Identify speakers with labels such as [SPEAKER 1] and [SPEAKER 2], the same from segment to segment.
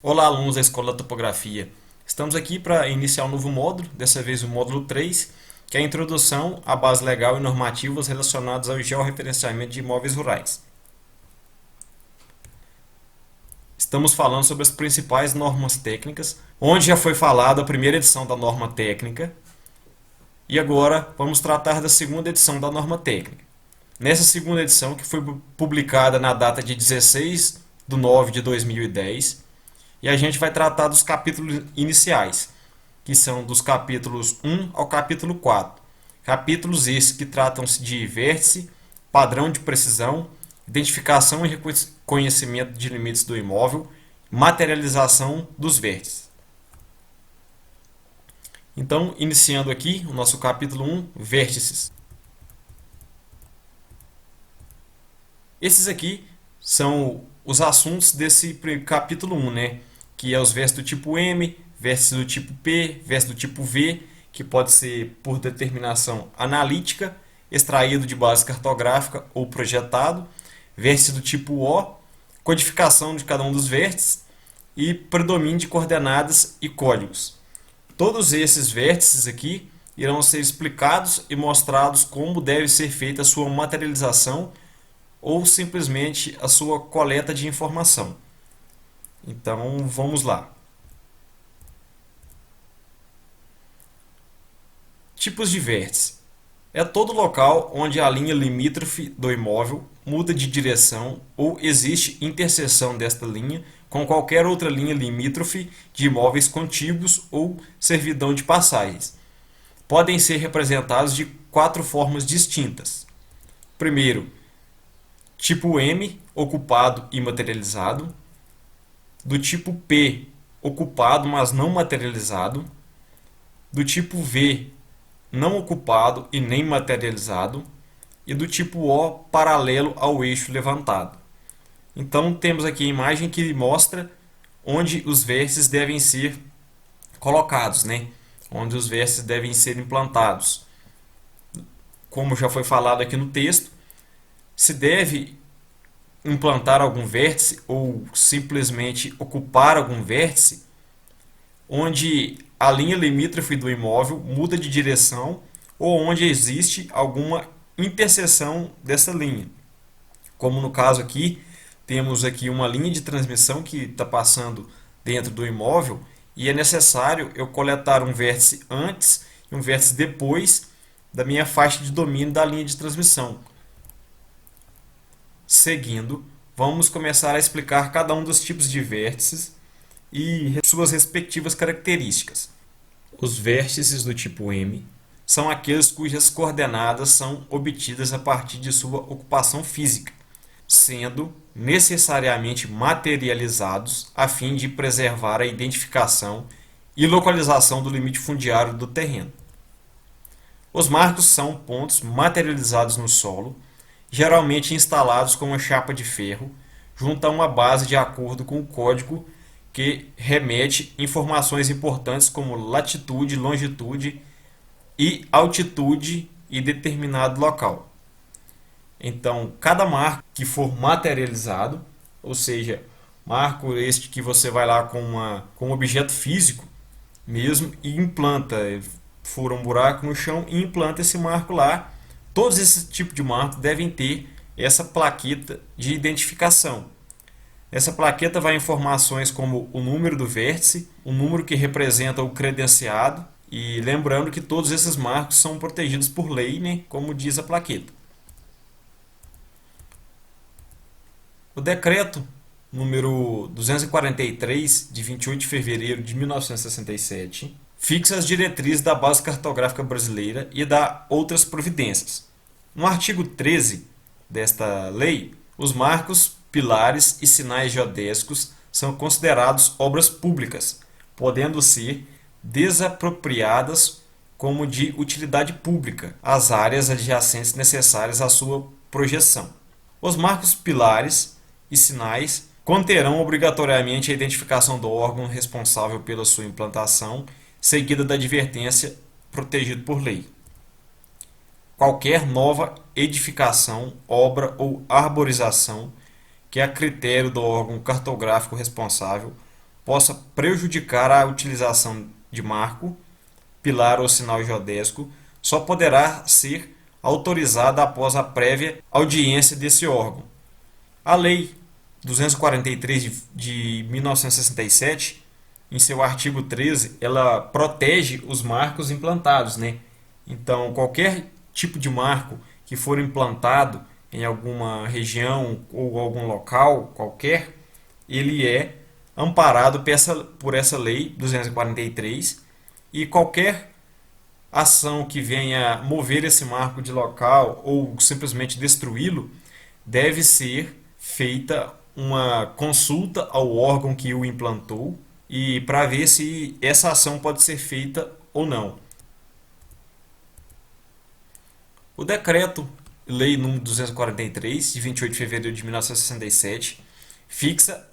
[SPEAKER 1] Olá, alunos da Escola da Topografia. Estamos aqui para iniciar um novo módulo, dessa vez o módulo 3, que é a introdução à base legal e normativas relacionadas ao georreferenciamento de imóveis rurais. Estamos falando sobre as principais normas técnicas, onde já foi falada a primeira edição da norma técnica, e agora vamos tratar da segunda edição da norma técnica. Nessa segunda edição, que foi publicada na data de 16 de nove de 2010, e a gente vai tratar dos capítulos iniciais, que são dos capítulos 1 ao capítulo 4. Capítulos esses que tratam-se de vértice, padrão de precisão, identificação e reconhecimento de limites do imóvel, materialização dos vértices. Então, iniciando aqui o nosso capítulo 1, vértices. Esses aqui são os assuntos desse capítulo 1, né? Que é os vértices do tipo M, vértices do tipo P, vértices do tipo V, que pode ser por determinação analítica, extraído de base cartográfica ou projetado, vértice do tipo O, codificação de cada um dos vértices e predomínio de coordenadas e códigos. Todos esses vértices aqui irão ser explicados e mostrados como deve ser feita a sua materialização ou simplesmente a sua coleta de informação. Então, vamos lá. Tipos de vértice. É todo local onde a linha limítrofe do imóvel muda de direção ou existe interseção desta linha com qualquer outra linha limítrofe de imóveis contíguos ou servidão de passagens. Podem ser representados de 4 formas distintas. Primeiro, tipo M, ocupado e materializado. Do tipo P, ocupado mas não materializado. Do tipo V, não ocupado e nem materializado. E do tipo O, paralelo ao eixo levantado. Então temos aqui a imagem que mostra onde os vértices devem ser colocados, né? Onde os vértices devem ser implantados. Como já foi falado aqui no texto, se deve implantar algum vértice ou simplesmente ocupar algum vértice onde a linha limítrofe do imóvel muda de direção ou onde existe alguma interseção dessa linha. Como no caso aqui, temos aqui uma linha de transmissão que está passando dentro do imóvel e é necessário eu coletar um vértice antes e um vértice depois da minha faixa de domínio da linha de transmissão. Seguindo, vamos começar a explicar cada um dos tipos de vértices e suas respectivas características. Os vértices do tipo M são aqueles cujas coordenadas são obtidas a partir de sua ocupação física, sendo necessariamente materializados a fim de preservar a identificação e localização do limite fundiário do terreno. Os marcos são pontos materializados no solo, geralmente instalados com uma chapa de ferro, junto a uma base de acordo com o código que remete informações importantes como latitude, longitude e altitude e determinado local. Então, cada marco que for materializado, ou seja, marco este que você vai lá com um objeto físico mesmo e implanta, fura um buraco no chão e implanta esse marco lá. Todos esses tipos de marcos devem ter essa plaqueta de identificação. Essa plaqueta vai informações como o número do vértice, o número que representa o credenciado, e lembrando que todos esses marcos são protegidos por lei, né, como diz a plaqueta. O decreto número 243, de 28 de fevereiro de 1967, fixa as diretrizes da Base Cartográfica Brasileira e dá outras providências. No artigo 13 desta lei, os marcos, pilares e sinais geodésicos são considerados obras públicas, podendo ser desapropriadas como de utilidade pública as áreas adjacentes necessárias à sua projeção. Os marcos, pilares e sinais conterão obrigatoriamente a identificação do órgão responsável pela sua implantação, seguida da advertência protegido por lei. Qualquer nova edificação, obra ou arborização que a critério do órgão cartográfico responsável possa prejudicar a utilização de marco, pilar ou sinal geodésico só poderá ser autorizada após a prévia audiência desse órgão. A Lei 243 de 1967, em seu artigo 13, ela protege os marcos implantados, né? Então, qualquer tipo de marco que for implantado em alguma região ou algum local qualquer, ele é amparado por essa Lei 243 e qualquer ação que venha mover esse marco de local ou simplesmente destruí-lo deve ser feita uma consulta ao órgão que o implantou e para ver se essa ação pode ser feita ou não. O decreto Lei nº 243, de 28 de fevereiro de 1967, fixa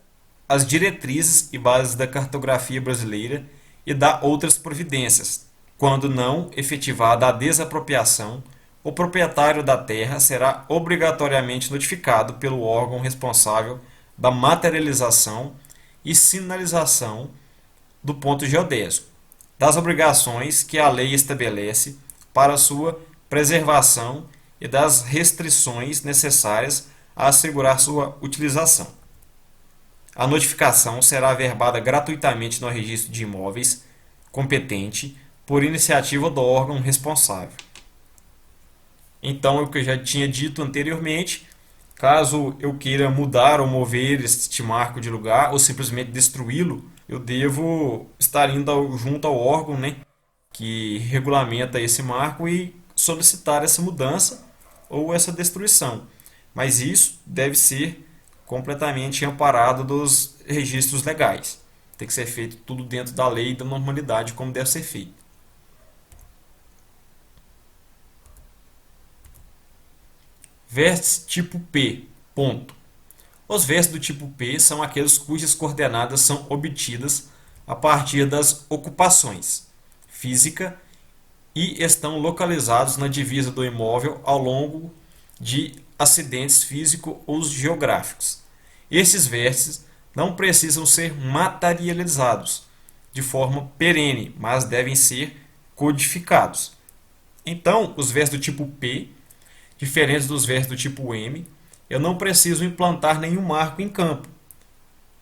[SPEAKER 1] as diretrizes e bases da cartografia brasileira e dá outras providências. Quando não efetivada a desapropriação, o proprietário da terra será obrigatoriamente notificado pelo órgão responsável da materialização e sinalização do ponto geodésico, das obrigações que a lei estabelece para sua preservação e das restrições necessárias a assegurar sua utilização. A notificação será averbada gratuitamente no registro de imóveis competente por iniciativa do órgão responsável. Então, o que eu já tinha dito anteriormente, caso eu queira mudar ou mover este marco de lugar ou simplesmente destruí-lo, eu devo estar indo junto ao órgão, né, que regulamenta esse marco e solicitar essa mudança ou essa destruição. Mas isso deve ser completamente amparado dos registros legais. Tem que ser feito tudo dentro da lei e da normalidade como deve ser feito. Vértices tipo P. Ponto. Os vértices do tipo P são aqueles cujas coordenadas são obtidas a partir das ocupações física e estão localizados na divisa do imóvel ao longo de acidentes físicos ou geográficos. Esses vértices não precisam ser materializados de forma perene, mas devem ser codificados. Então, os vértices do tipo P, diferentes dos vértices do tipo M, eu não preciso implantar nenhum marco em campo.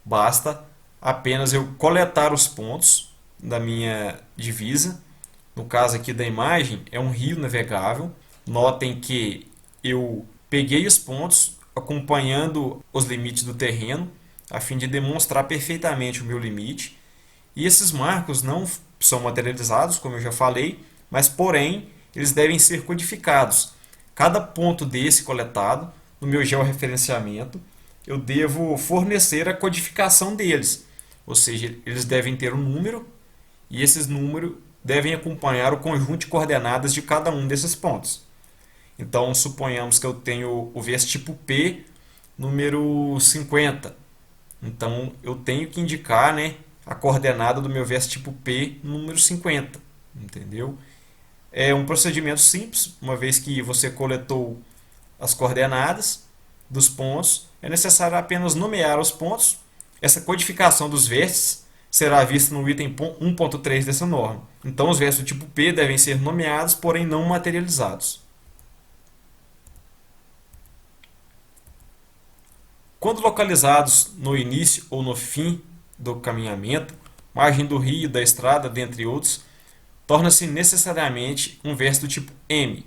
[SPEAKER 1] Basta apenas eu coletar os pontos da minha divisa. No caso aqui da imagem, é um rio navegável. Notem que eu peguei os pontos acompanhando os limites do terreno, a fim de demonstrar perfeitamente o meu limite. E esses marcos não são materializados, como eu já falei, mas porém eles devem ser codificados. Cada ponto desse coletado, no meu georreferenciamento, eu devo fornecer a codificação deles. Ou seja, eles devem ter um número e esses números devem acompanhar o conjunto de coordenadas de cada um desses pontos. Então, suponhamos que eu tenho o vértice tipo P, número 50. Então, eu tenho que indicar, né, a coordenada do meu vértice tipo P, número 50. Entendeu? É um procedimento simples, uma vez que você coletou as coordenadas dos pontos, é necessário apenas nomear os pontos. Essa codificação dos vértices será vista no item 1.3 dessa norma. Então, os vértices do tipo P devem ser nomeados, porém não materializados. Quando localizados no início ou no fim do caminhamento, margem do rio, da estrada, dentre outros, torna-se necessariamente um vértice do tipo M.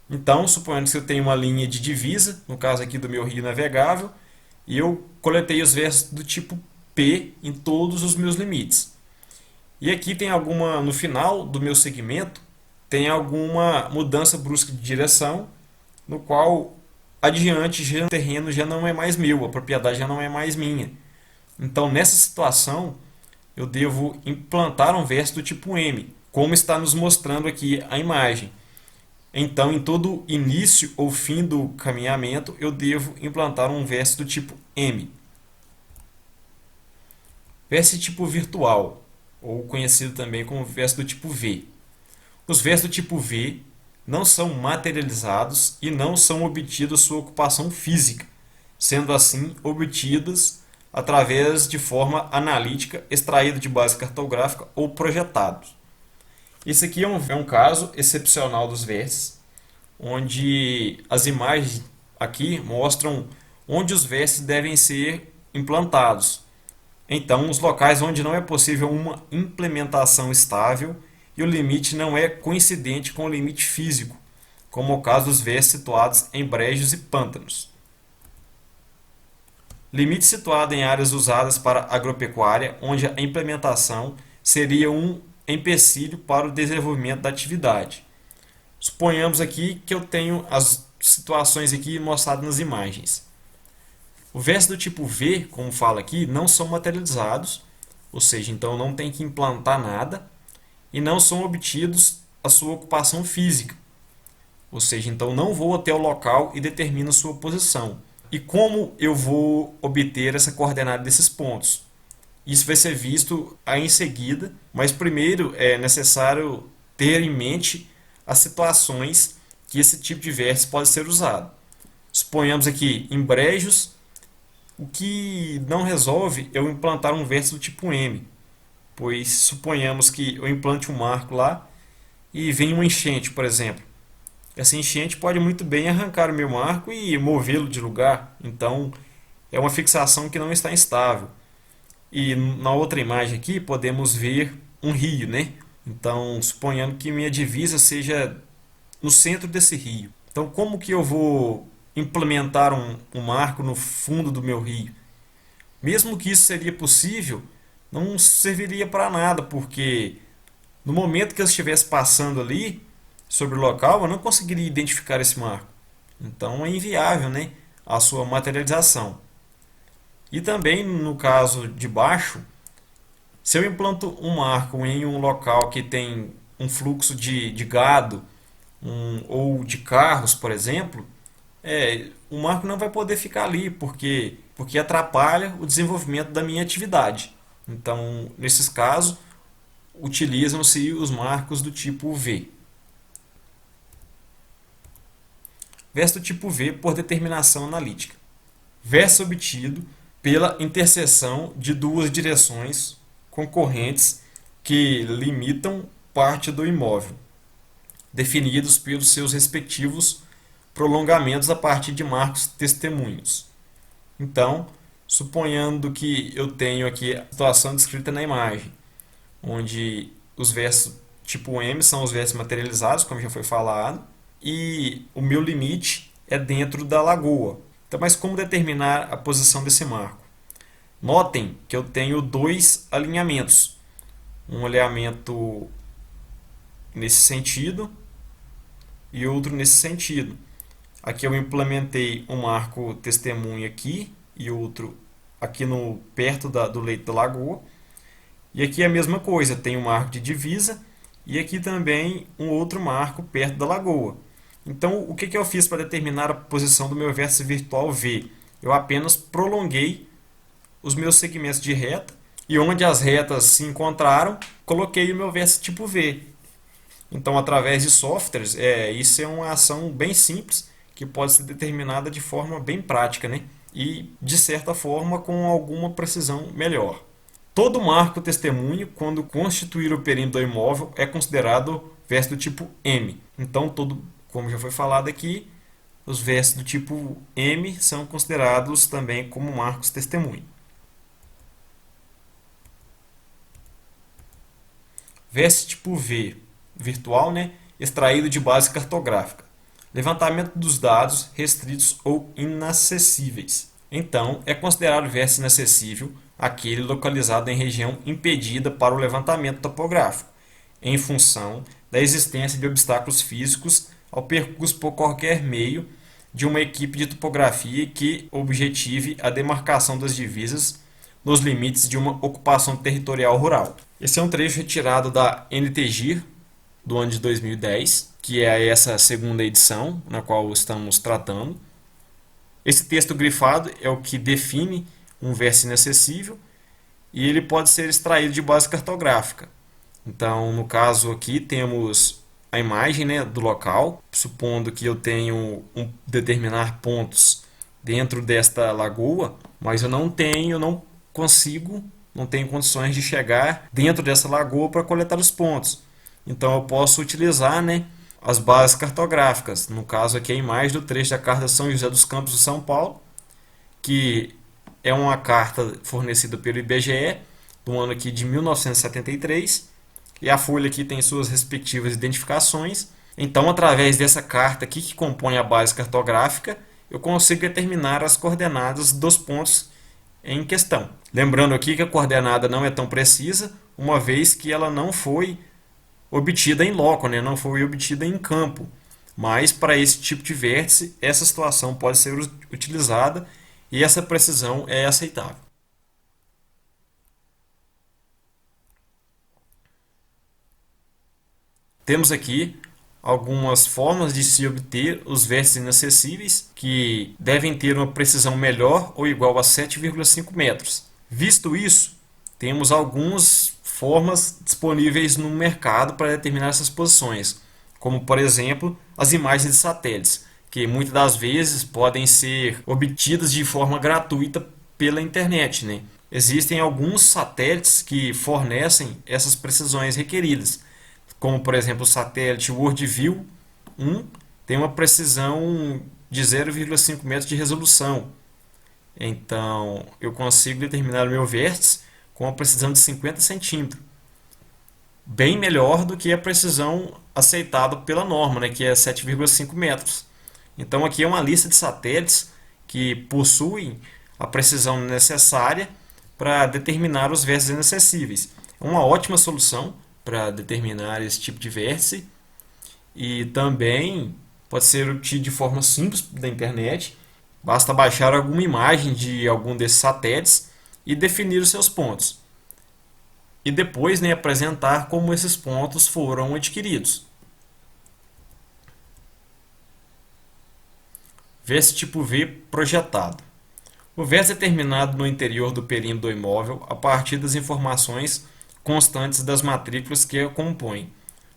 [SPEAKER 1] Então, suponhando que eu tenho uma linha de divisa, no caso aqui do meu rio navegável, e eu coletei os vértices do tipo P em todos os meus limites. E aqui tem alguma, no final do meu segmento, tem alguma mudança brusca de direção, no qual adiante já o terreno já não é mais meu, a propriedade já não é mais minha. Então, nessa situação, eu devo implantar um vértice do tipo M, como está nos mostrando aqui a imagem. Então, em todo início ou fim do caminhamento, eu devo implantar um vértice do tipo M. Vértice tipo virtual, ou conhecido também como vértice do tipo V. Os vértices do tipo V não são materializados e não são obtidas sua ocupação física, sendo assim obtidas através de forma analítica, extraído de base cartográfica ou projetados. Esse aqui é um caso excepcional dos vértices, onde as imagens aqui mostram onde os vértices devem ser implantados. Então, os locais onde não é possível uma implementação estável e o limite não é coincidente com o limite físico, como o caso dos vértices situados em brejos e pântanos. Limite situado em áreas usadas para agropecuária, onde a implementação seria um empecilho para o desenvolvimento da atividade. Suponhamos aqui que eu tenho as situações aqui mostradas nas imagens. Os vértices do tipo V, como fala aqui, não são materializados, ou seja, então não tem que implantar nada, e não são obtidos a sua ocupação física, ou seja, então não vou até o local e determino sua posição. E como eu vou obter essa coordenada desses pontos? Isso vai ser visto aí em seguida, mas primeiro é necessário ter em mente as situações que esse tipo de vértice pode ser usado. Suponhamos aqui em brejos, o que não resolve eu implantar um vértice do tipo M, pois suponhamos que eu implante um marco lá e vem uma enchente, por exemplo. Essa enchente pode muito bem arrancar o meu marco e movê-lo de lugar, então é uma fixação que não está instável. E na outra imagem aqui podemos ver um rio, né? Então, suponhando que minha divisa seja no centro desse rio. Então, como que eu vou implementar um marco no fundo do meu rio? Mesmo que isso seria possível, não serviria para nada, porque no momento que eu estivesse passando ali sobre o local, eu não conseguiria identificar esse marco. Então é inviável, né, a sua materialização. E também no caso de baixo, se eu implanto um marco em um local que tem um fluxo de gado ou de carros, por exemplo, o marco não vai poder ficar ali, porque atrapalha o desenvolvimento da minha atividade. Então, nesses casos, utilizam-se os marcos do tipo V. Vértice do tipo V por determinação analítica. Vértice obtido pela interseção de duas direções concorrentes que limitam parte do imóvel, definidos pelos seus respectivos prolongamentos a partir de marcos testemunhos. Então, suponhando que eu tenho aqui a situação descrita na imagem, onde os vértices tipo M são os vértices materializados, como já foi falado, e o meu limite é dentro da lagoa. Então, mas como determinar a posição desse marco? Notem que eu tenho dois alinhamentos. Um alinhamento nesse sentido e outro nesse sentido. Aqui eu implementei um marco testemunha aqui e outro aqui perto do leito da lagoa. E aqui é a mesma coisa, tem um marco de divisa e aqui também um outro marco perto da lagoa. Então, o que eu fiz para determinar a posição do meu vértice virtual V? Eu apenas prolonguei os meus segmentos de reta e onde as retas se encontraram, coloquei o meu vértice tipo V. Então, através de softwares, isso é uma ação bem simples que pode ser determinada de forma bem prática, né? E, de certa forma, com alguma precisão melhor. Todo marco testemunho, quando constituir o perímetro do imóvel, é considerado vértice do tipo M. Então, como já foi falado aqui, os vértices do tipo M são considerados também como marcos testemunho. Vértice tipo V, virtual, né? Extraído de base cartográfica. Levantamento dos dados restritos ou inacessíveis. Então, é considerado vértice inacessível aquele localizado em região impedida para o levantamento topográfico, em função da existência de obstáculos físicos ao percurso por qualquer meio de uma equipe de topografia que objetive a demarcação das divisas nos limites de uma ocupação territorial rural. Esse é um trecho retirado da NTGIR do ano de 2010, que é essa segunda edição na qual estamos tratando. Esse texto grifado é o que define um vértice inacessível e ele pode ser extraído de base cartográfica. Então, no caso aqui, temos a imagem, né, do local, supondo que eu tenho determinar pontos dentro desta lagoa, mas eu não consigo, não tenho condições de chegar dentro dessa lagoa para coletar os pontos. Então eu posso utilizar, né, as bases cartográficas. No caso aqui a imagem do trecho da carta São José dos Campos de São Paulo, que é uma carta fornecida pelo IBGE do ano aqui de 1973, e a folha aqui tem suas respectivas identificações. Então, através dessa carta aqui que compõe a base cartográfica, eu consigo determinar as coordenadas dos pontos em questão. Lembrando aqui que a coordenada não é tão precisa, uma vez que ela não foi obtida em loco, né? Não foi obtida em campo. Mas para esse tipo de vértice, essa situação pode ser utilizada e essa precisão é aceitável. Temos aqui algumas formas de se obter os vértices inacessíveis, que devem ter uma precisão melhor ou igual a 7,5 metros. Visto isso, temos algumas formas disponíveis no mercado para determinar essas posições, como por exemplo as imagens de satélites, que muitas das vezes podem ser obtidas de forma gratuita pela internet, né? Existem alguns satélites que fornecem essas precisões requeridas, como por exemplo o satélite WorldView 1 tem uma precisão de 0,5 metros de resolução. Então eu consigo determinar o meu vértice com uma precisão de 50 centímetros, bem melhor do que a precisão aceitada pela norma, né, que é 7,5 metros. Então aqui é uma lista de satélites que possuem a precisão necessária para determinar os vértices inacessíveis. É uma ótima solução para determinar esse tipo de vértice e também pode ser obtido de forma simples da internet. Basta baixar alguma imagem de algum desses satélites e definir os seus pontos. E depois, né, apresentar como esses pontos foram adquiridos. Vértice tipo V projetado. O vértice é determinado no interior do perímetro do imóvel a partir das informações constantes das matrículas que a compõem.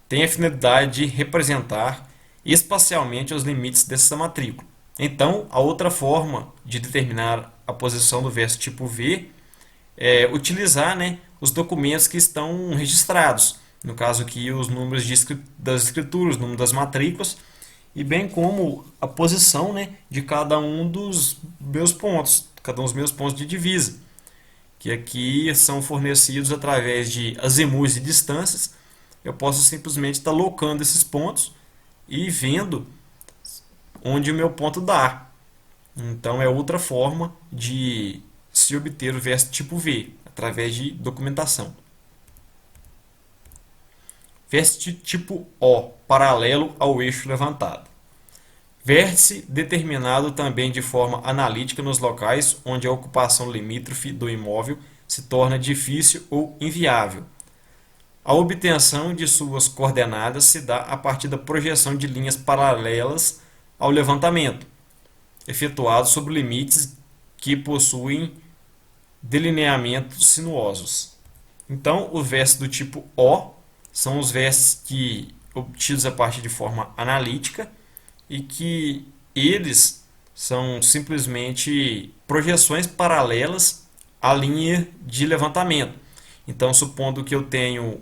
[SPEAKER 1] Tem a finalidade de representar espacialmente os limites dessa matrícula. Então, a outra forma de determinar a posição do vértice tipo V é utilizar, né, os documentos que estão registrados. No caso aqui, os números das escrituras, o número das matrículas, e bem como a posição, né, de cada um dos meus pontos, cada um dos meus pontos de divisa, que aqui são fornecidos através de azimuths e distâncias. Eu posso simplesmente estar locando esses pontos e vendo onde o meu ponto dá. Então é outra forma de se obter o vértice tipo V, através de documentação. Vértice tipo O, paralelo ao eixo levantado. Vértice determinado também de forma analítica nos locais onde a ocupação limítrofe do imóvel se torna difícil ou inviável. A obtenção de suas coordenadas se dá a partir da projeção de linhas paralelas ao levantamento, efetuado sobre limites que possuem delineamentos sinuosos. Então, os vértices do tipo O são os vértices obtidos a partir de forma analítica e que eles são simplesmente projeções paralelas à linha de levantamento. Então, supondo que eu tenho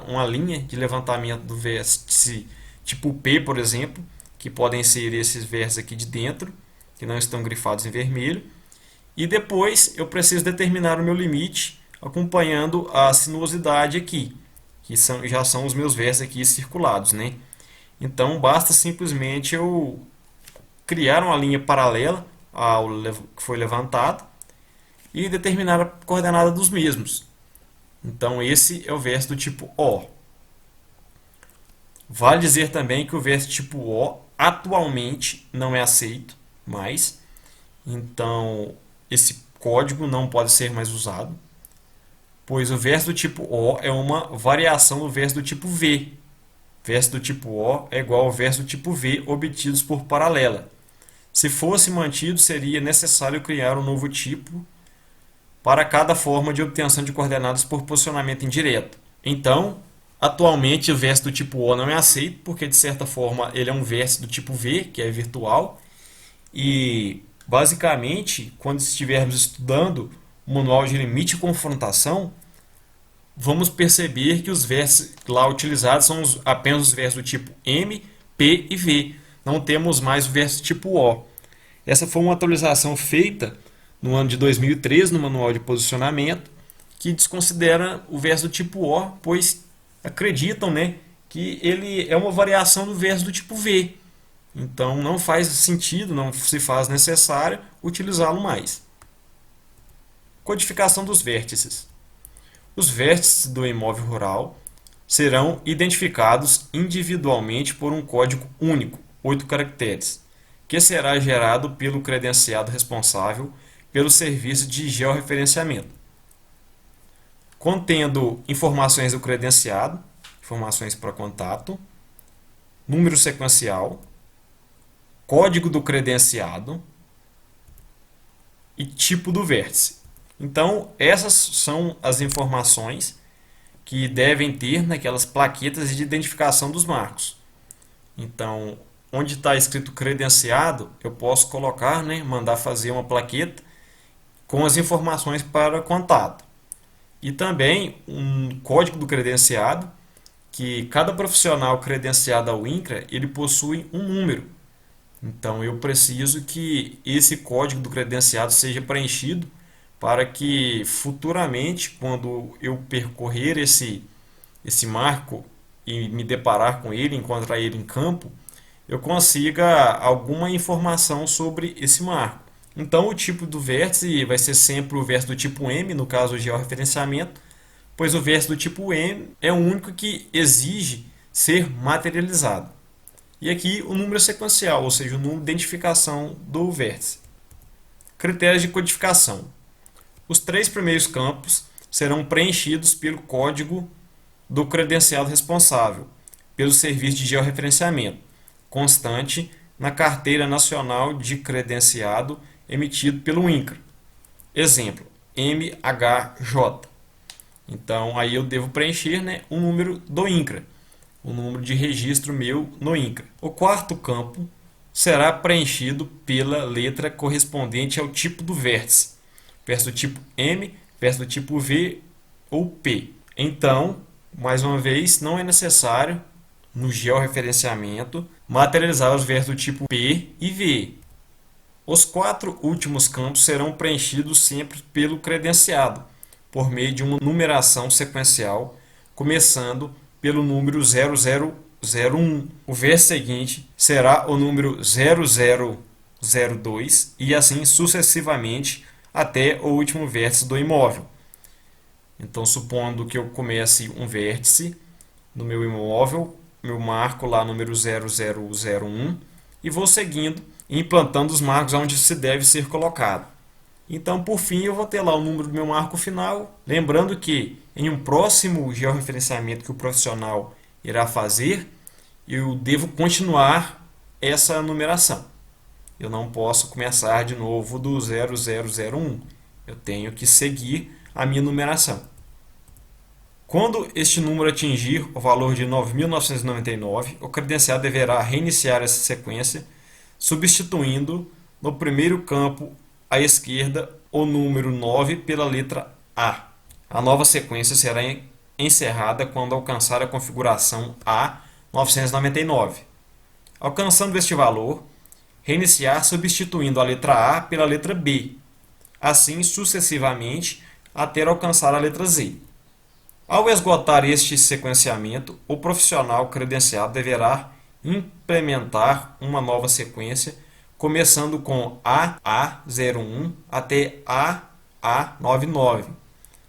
[SPEAKER 1] uma linha de levantamento do vértice tipo P, por exemplo, que podem ser esses vértices aqui de dentro, que não estão grifados em vermelho, e depois eu preciso determinar o meu limite acompanhando a sinuosidade aqui, que já são os meus vértices aqui circulados, né? Então basta simplesmente eu criar uma linha paralela ao que foi levantado e determinar a coordenada dos mesmos. Então esse é o vértice do tipo O. Vale dizer também que o vértice tipo O atualmente não é aceito mais. Então esse código não pode ser mais usado, pois o vértice do tipo O é uma variação do vértice do tipo V. Vértice do tipo O é igual ao vértice do tipo V obtidos por paralela. Se fosse mantido, seria necessário criar um novo tipo para cada forma de obtenção de coordenadas por posicionamento indireto. Então, atualmente o vértice do tipo O não é aceito, porque de certa forma ele é um vértice do tipo V, que é virtual, e Basicamente, quando estivermos estudando o manual de limite e confrontação, vamos perceber que os vértices lá utilizados são apenas os vértices do tipo M, P e V. Não temos mais o vértice tipo O. Essa foi uma atualização feita no ano de 2013 no manual de posicionamento, que desconsidera o vértice do tipo O, pois acreditam, né, que ele é uma variação do vértice do tipo V. Então não faz sentido, não se faz necessário utilizá-lo mais. Codificação dos vértices. Os vértices do imóvel rural serão identificados individualmente por um código único, 8 caracteres, que será gerado pelo credenciado responsável pelo serviço de georreferenciamento, contendo informações do credenciado, informações para contato, número sequencial, código do credenciado e tipo do vértice. Então, essas são as informações que devem ter naquelas plaquetas de identificação dos marcos. Então, onde está escrito credenciado, eu posso colocar, né, mandar fazer uma plaqueta com as informações para contato. E também um código do credenciado, que cada profissional credenciado ao INCRA, ele possui um número. Então, eu preciso que esse código do credenciado seja preenchido para que futuramente, quando eu percorrer esse marco e me deparar com ele, encontrar ele em campo, eu consiga alguma informação sobre esse marco. Então, o tipo do vértice vai ser sempre o vértice do tipo M, no caso o georreferenciamento, pois o vértice do tipo M é o único que exige ser materializado. E aqui o número sequencial, ou seja, o número de identificação do vértice. Critérios de codificação. Os 3 primeiros campos serão preenchidos pelo código do credenciado responsável pelo serviço de georreferenciamento, constante na Carteira Nacional de Credenciado emitido pelo INCRA. Exemplo, MHJ. Então, aí eu devo preencher, né, o número do INCRA, o número de registro meu no INCRA. O 4º campo será preenchido pela letra correspondente ao tipo do vértice, vértice do tipo M, vértice do tipo V ou P. Então, mais uma vez, não é necessário, no georreferenciamento, materializar os vértices do tipo P e V. Os 4 últimos campos serão preenchidos sempre pelo credenciado, por meio de uma numeração sequencial, começando pelo número 0001. O vértice seguinte será o número 0002 e assim sucessivamente até o último vértice do imóvel. Então, supondo que eu comece um vértice no meu imóvel, eu marco lá número 0001 e vou seguindo e implantando os marcos onde se deve ser colocado. Então, por fim, eu vou ter lá o número do meu marco final. Lembrando que em um próximo georreferenciamento que o profissional irá fazer, eu devo continuar essa numeração. Eu não posso começar de novo do 0001. Eu tenho que seguir a minha numeração. Quando este número atingir o valor de 9.999, o credenciado deverá reiniciar essa sequência, substituindo no primeiro campo à esquerda o número 9 pela letra A. A nova sequência será encerrada quando alcançar a configuração A999. Alcançando este valor, reiniciar substituindo a letra A pela letra B, assim sucessivamente até alcançar a letra Z. Ao esgotar este sequenciamento, o profissional credenciado deverá implementar uma nova sequência, começando com AA01 até AA99,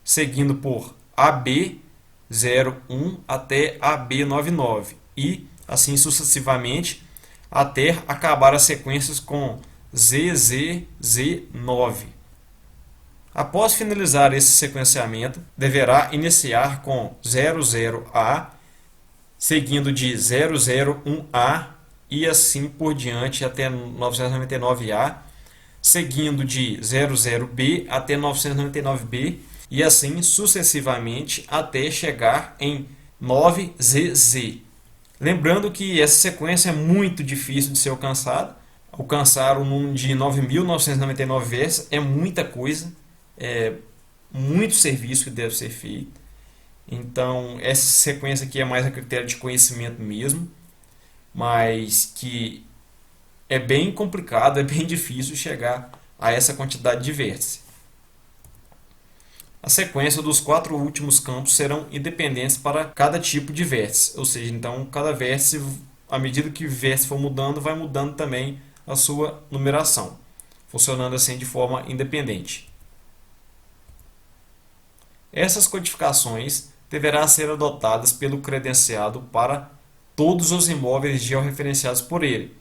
[SPEAKER 1] seguindo por AB01 até AB99 e, assim sucessivamente, até acabar as sequências com ZZZ9. Após finalizar esse sequenciamento, deverá iniciar com 00A, seguindo de 001A e assim por diante até 999A, seguindo de 00B até 999B e assim sucessivamente até chegar em 9ZZ. Lembrando que essa sequência é muito difícil de ser alcançada, alcançar o número de 9.999 vértices é muita coisa, é muito serviço que deve ser feito. Então, essa sequência aqui é mais a critério de conhecimento mesmo, mas que é bem complicado, é bem difícil chegar a essa quantidade de vértices. A sequência dos 4 últimos campos serão independentes para cada tipo de vértice, ou seja, então cada vértice, à medida que o vértice for mudando, vai mudando também a sua numeração, funcionando assim de forma independente. Essas codificações deverão ser adotadas pelo credenciado para todos os imóveis georreferenciados por ele,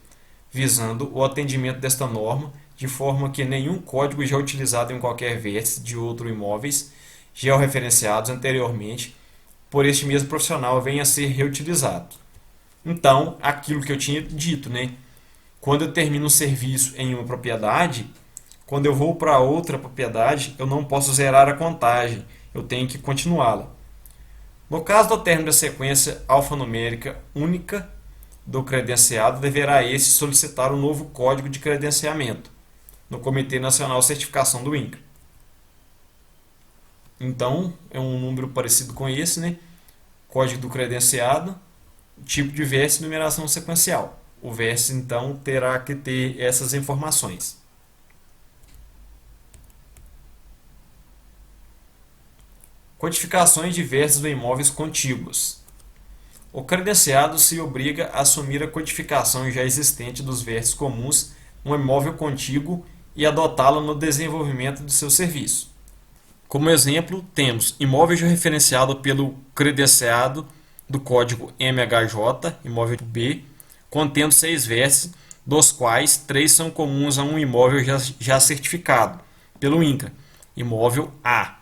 [SPEAKER 1] visando o atendimento desta norma, de forma que nenhum código já utilizado em qualquer vértice de outros imóveis georreferenciados anteriormente por este mesmo profissional venha a ser reutilizado. Então, aquilo que eu tinha dito, né? Quando eu termino um serviço em uma propriedade, quando eu vou para outra propriedade, eu não posso zerar a contagem, eu tenho que continuá-la. No caso do término da sequência alfanumérica única do credenciado, deverá esse solicitar um novo código de credenciamento no Comitê Nacional de Certificação do INCRA. Então, é um número parecido com esse, né? Código do credenciado, tipo de vértice e numeração sequencial. O vértice, então, terá que ter essas informações. Codificações de vértices de imóveis contíguos. O credenciado se obriga a assumir a codificação já existente dos vértices comuns no imóvel contíguo e adotá-la no desenvolvimento de seu serviço. Como exemplo, temos imóvel referenciado pelo credenciado do código MHJ, imóvel B, contendo 6 vértices, dos quais 3 são comuns a um imóvel já certificado pelo INCRA, imóvel A.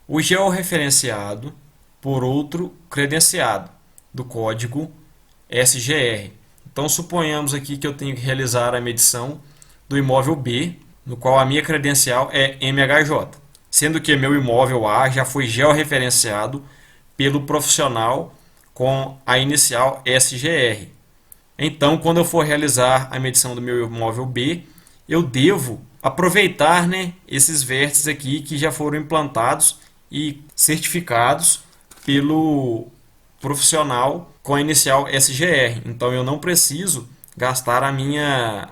[SPEAKER 1] O georreferenciado por outro credenciado do código SGR. Então, suponhamos aqui que eu tenho que realizar a medição do imóvel B, no qual a minha credencial é MHJ, sendo que meu imóvel A já foi georreferenciado pelo profissional com a inicial SGR. Então, quando eu for realizar a medição do meu imóvel B, eu devo aproveitar, né, esses vértices aqui que já foram implantados e certificados pelo profissional com a inicial SGR. Então, eu não preciso gastar a minha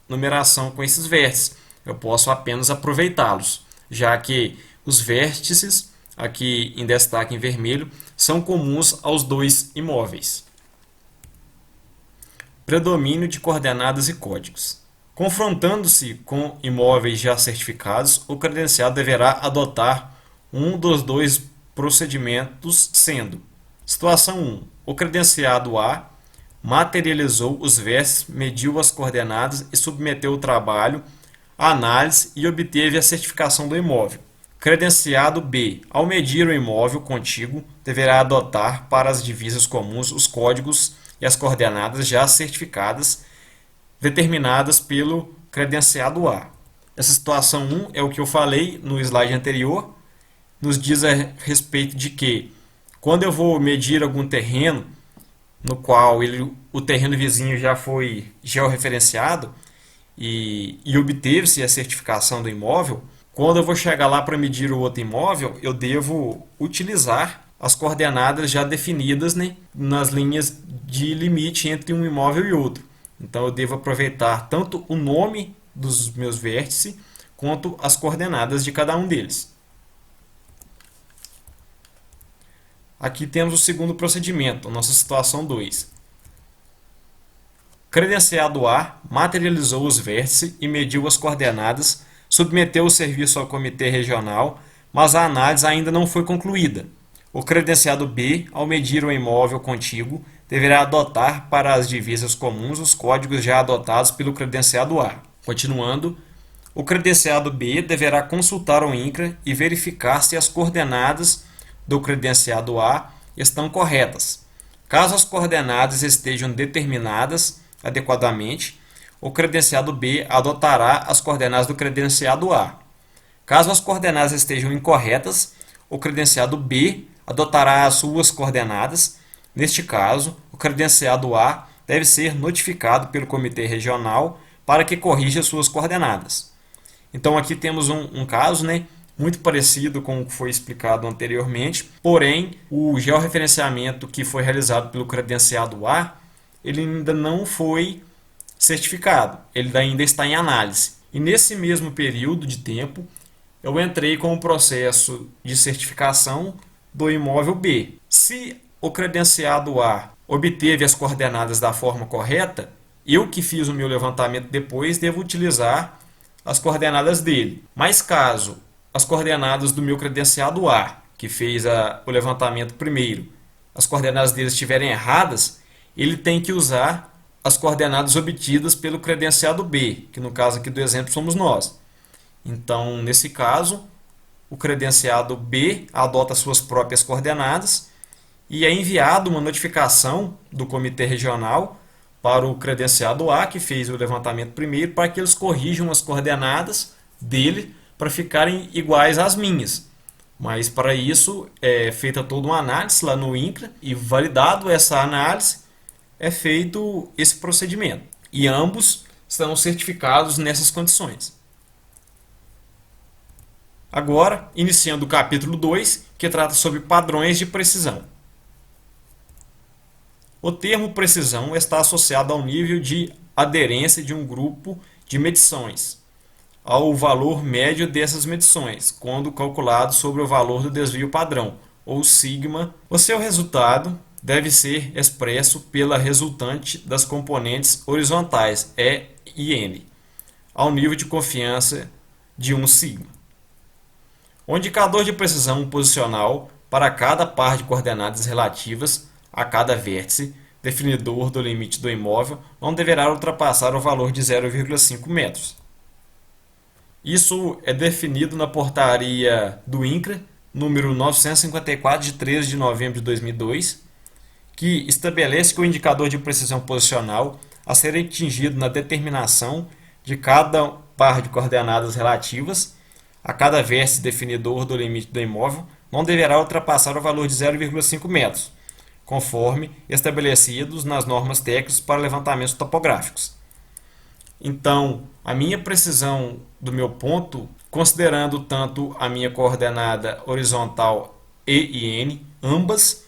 [SPEAKER 1] numeração com esses vértices. Eu posso apenas aproveitá-los, já que os vértices, aqui em destaque em vermelho, são comuns aos 2 imóveis. Predomínio de coordenadas e códigos. Confrontando-se com imóveis já certificados, o credenciado deverá adotar um dos 2 procedimentos, sendo: situação 1. O credenciado A materializou os vértices, mediu as coordenadas e submeteu o trabalho à análise e obteve a certificação do imóvel. Credenciado B, ao medir o imóvel contíguo, deverá adotar para as divisas comuns os códigos e as coordenadas já certificadas, determinadas pelo credenciado A. Essa situação 1 é o que eu falei no slide anterior, nos diz a respeito de que, quando eu vou medir algum terreno, no qual o terreno vizinho já foi georreferenciado e obteve-se a certificação do imóvel, quando eu vou chegar lá para medir o outro imóvel, eu devo utilizar as coordenadas já definidas, né, nas linhas de limite entre um imóvel e outro. Então eu devo aproveitar tanto o nome dos meus vértices quanto as coordenadas de cada um deles. Aqui temos o segundo procedimento, nossa situação 2. Credenciado A materializou os vértices e mediu as coordenadas, submeteu o serviço ao comitê regional, mas a análise ainda não foi concluída. O credenciado B, ao medir o imóvel contíguo, deverá adotar para as divisas comuns os códigos já adotados pelo credenciado A. Continuando, o credenciado B deverá consultar o INCRA e verificar se as coordenadas do credenciado A estão corretas. Caso as coordenadas estejam determinadas adequadamente, o credenciado B adotará as coordenadas do credenciado A. Caso as coordenadas estejam incorretas, o credenciado B adotará as suas coordenadas. Neste caso, o credenciado A deve ser notificado pelo comitê regional para que corrija suas coordenadas. Então aqui temos um caso, né, muito parecido com o que foi explicado anteriormente, porém o georreferenciamento que foi realizado pelo credenciado A, ele ainda não foi certificado, ele ainda está em análise. E nesse mesmo período de tempo, eu entrei com o processo de certificação do imóvel B. Se o credenciado A obteve as coordenadas da forma correta, eu que fiz o meu levantamento depois devo utilizar as coordenadas dele. Mas caso as coordenadas do meu credenciado A, que fez o levantamento primeiro, as coordenadas dele estiverem erradas, ele tem que usar as coordenadas obtidas pelo credenciado B, que no caso aqui do exemplo somos nós. Então, nesse caso, o credenciado B adota suas próprias coordenadas e é enviado uma notificação do comitê regional para o credenciado A, que fez o levantamento primeiro, para que eles corrijam as coordenadas dele para ficarem iguais às minhas. Mas para isso é feita toda uma análise lá no INCRA e validado essa análise é feito esse procedimento. E ambos serão certificados nessas condições. Agora, iniciando o capítulo 2, que trata sobre padrões de precisão. O termo precisão está associado ao nível de aderência de um grupo de medições, ao valor médio dessas medições, quando calculado sobre o valor do desvio padrão, ou sigma. O seu resultado deve ser expresso pela resultante das componentes horizontais, E e N, ao nível de confiança de 1 sigma. O indicador de precisão posicional para cada par de coordenadas relativas a cada vértice definidor do limite do imóvel não deverá ultrapassar o valor de 0,5 metros. Isso é definido na portaria do INCRA, número 954, de 13 de novembro de 2002, que estabelece que o indicador de precisão posicional a ser atingido na determinação de cada par de coordenadas relativas a cada vértice definidor do limite do imóvel não deverá ultrapassar o valor de 0,5 metros, conforme estabelecidos nas normas técnicas para levantamentos topográficos. Então, a minha precisão do meu ponto, considerando tanto a minha coordenada horizontal E e N, ambas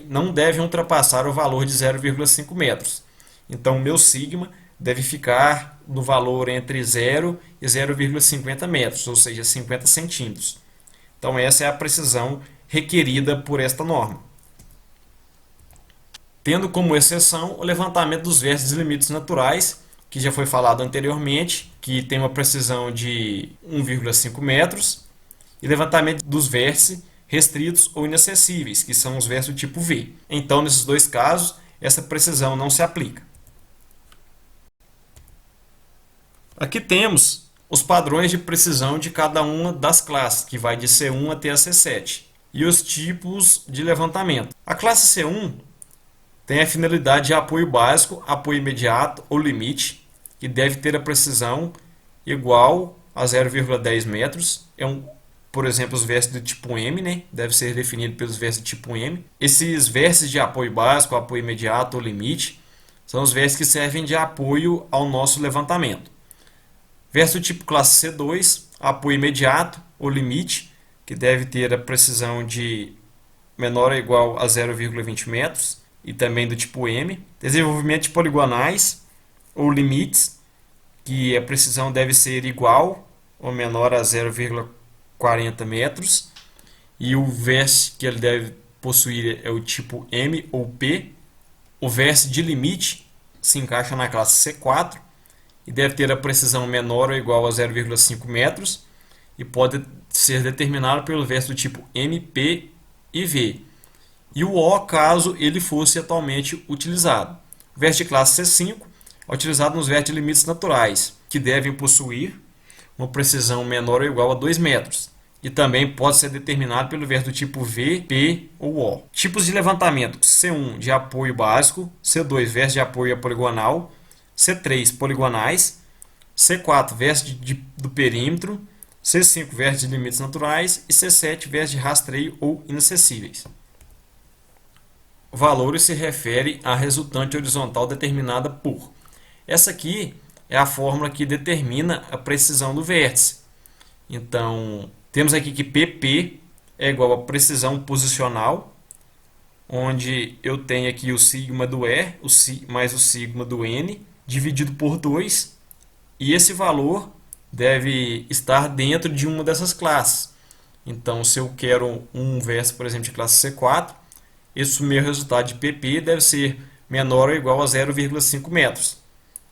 [SPEAKER 1] não devem ultrapassar o valor de 0,5 metros. Então, meu sigma deve ficar no valor entre 0 e 0,50 metros, ou seja, 50 centímetros. Então, essa é a precisão requerida por esta norma. Tendo como exceção o levantamento dos vértices e limites naturais, que já foi falado anteriormente, que tem uma precisão de 1,5 metros, e levantamento dos vértices restritos ou inacessíveis, que são os vértices do tipo V. Então, nesses dois casos, essa precisão não se aplica. Aqui temos os padrões de precisão de cada uma das classes, que vai de C1 até a C7, e os tipos de levantamento. A classe C1 tem a finalidade de apoio básico, apoio imediato ou limite, que deve ter a precisão igual a 0,10 metros. Por exemplo, os vértices do tipo M, né? Deve ser definido pelos vértices do tipo M. Esses vértices de apoio básico, apoio imediato ou limite são os vértices que servem de apoio ao nosso levantamento. Vértice do tipo classe C2, apoio imediato ou limite, que deve ter a precisão de menor ou igual a 0,20 metros, e também do tipo M. Desenvolvimento de poligonais ou limites, que a precisão deve ser igual ou menor a 0,40 metros, e o vértice que ele deve possuir é o tipo M ou P. O vértice de limite se encaixa na classe C4 e deve ter a precisão menor ou igual a 0,5 metros e pode ser determinado pelo vértice do tipo M, P e V. E o O, caso ele fosse atualmente utilizado. O vértice de classe C5 é utilizado nos vértices de limites naturais, que devem possuir uma precisão menor ou igual a 2 metros. E também pode ser determinado pelo vértice do tipo V, P ou O. Tipos de levantamento: C1 de apoio básico, C2 vértice de apoio poligonal, C3 poligonais, C4 vértice do perímetro, C5 vértice de limites naturais e C7 vértice de rastreio ou inacessíveis. Valores se refere à resultante horizontal determinada por. Essa aqui é a fórmula que determina a precisão do vértice. Então, temos aqui que PP é igual a precisão posicional, onde eu tenho aqui o sigma do E mais o sigma do N, dividido por 2, e esse valor deve estar dentro de uma dessas classes. Então, se eu quero um vértice, por exemplo, de classe C4, esse meu resultado de PP deve ser menor ou igual a 0,5 metros,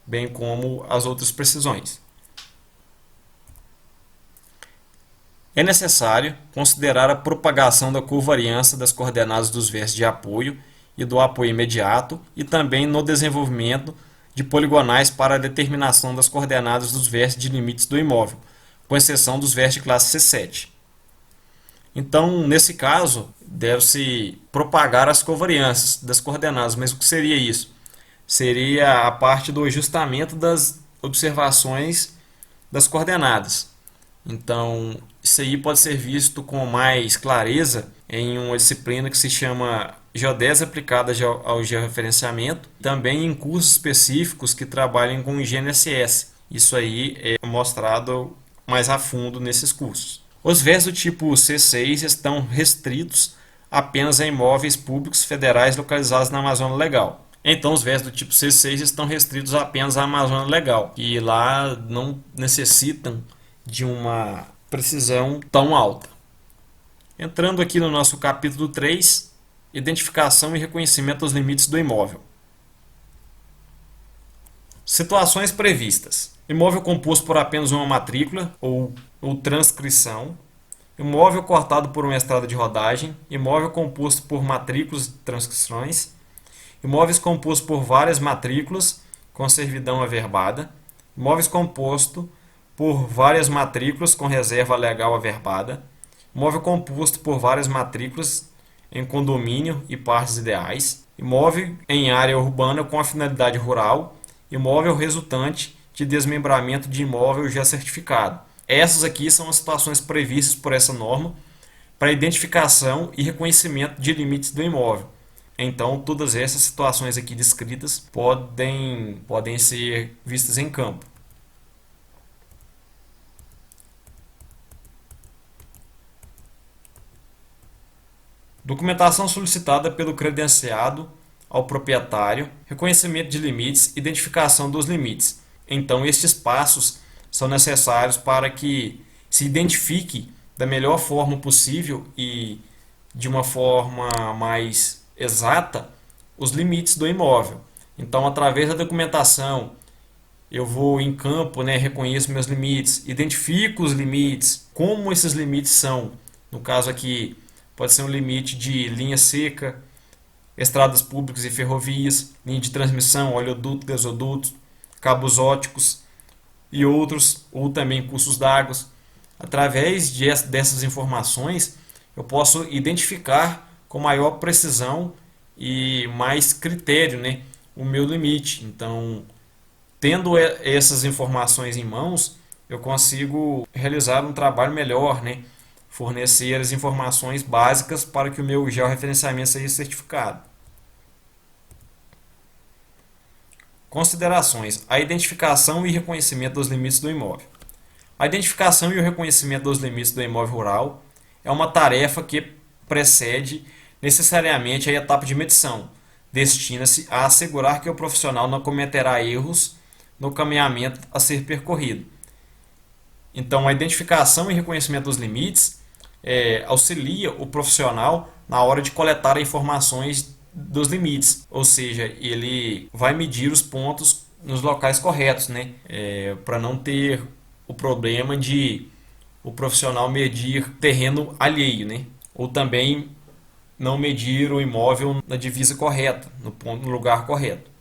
[SPEAKER 1] bem como as outras precisões. É necessário considerar a propagação da covariância das coordenadas dos vértices de apoio e do apoio imediato e também no desenvolvimento de poligonais para a determinação das coordenadas dos vértices de limites do imóvel, com exceção dos vértices de classe C7. Então, nesse caso, deve-se propagar as covariâncias das coordenadas. Mas o que seria isso? Seria a parte do ajustamento das observações das coordenadas. Então, isso aí pode ser visto com mais clareza em uma disciplina que se chama Geodésia aplicada ao georreferenciamento, também em cursos específicos que trabalham com GNSS. Isso aí é mostrado mais a fundo nesses cursos. Os vértices do tipo C6 estão restritos apenas a imóveis públicos federais localizados na Amazônia Legal. Então, os vértices do tipo C6 estão restritos apenas à Amazônia Legal, e lá não necessitam de uma precisão tão alta. Entrando aqui no nosso capítulo 3, identificação e reconhecimento dos limites do imóvel. Situações previstas: imóvel composto por apenas uma matrícula ou transcrição, imóvel cortado por uma estrada de rodagem, imóvel composto por matrículas e transcrições, imóveis compostos por várias matrículas com servidão averbada, imóveis composto por várias matrículas com reserva legal averbada, imóvel composto por várias matrículas em condomínio e partes ideais, imóvel em área urbana com a finalidade rural, imóvel resultante de desmembramento de imóvel já certificado. Essas aqui são as situações previstas por essa norma para identificação e reconhecimento de limites do imóvel. Então, todas essas situações aqui descritas podem ser vistas em campo. Documentação solicitada pelo credenciado ao proprietário, reconhecimento de limites, identificação dos limites. Então, estes passos são necessários para que se identifique da melhor forma possível e de uma forma mais exata os limites do imóvel. Então, através da documentação, eu vou em campo, reconheço meus limites, identifico os limites, como esses limites são. No caso aqui, pode ser um limite de linha seca, estradas públicas e ferrovias, linha de transmissão, oleoduto, gasoduto, cabos óticos e outros, ou também cursos d'água. Através dessas informações, eu posso identificar com maior precisão e mais critério, o meu limite. Então, tendo essas informações em mãos, eu consigo realizar um trabalho melhor, fornecer as informações básicas para que o meu georreferenciamento seja certificado. Considerações: a identificação e reconhecimento dos limites do imóvel. A identificação e o reconhecimento dos limites do imóvel rural é uma tarefa que precede necessariamente a etapa de medição. Destina-se a assegurar que o profissional não cometerá erros no caminhamento a ser percorrido. Então, a identificação e reconhecimento dos limites auxilia o profissional na hora de coletar informações dos limites, ou seja, ele vai medir os pontos nos locais corretos, para não ter o problema de o profissional medir terreno alheio, ou também não medir o imóvel na divisa correta, no lugar correto.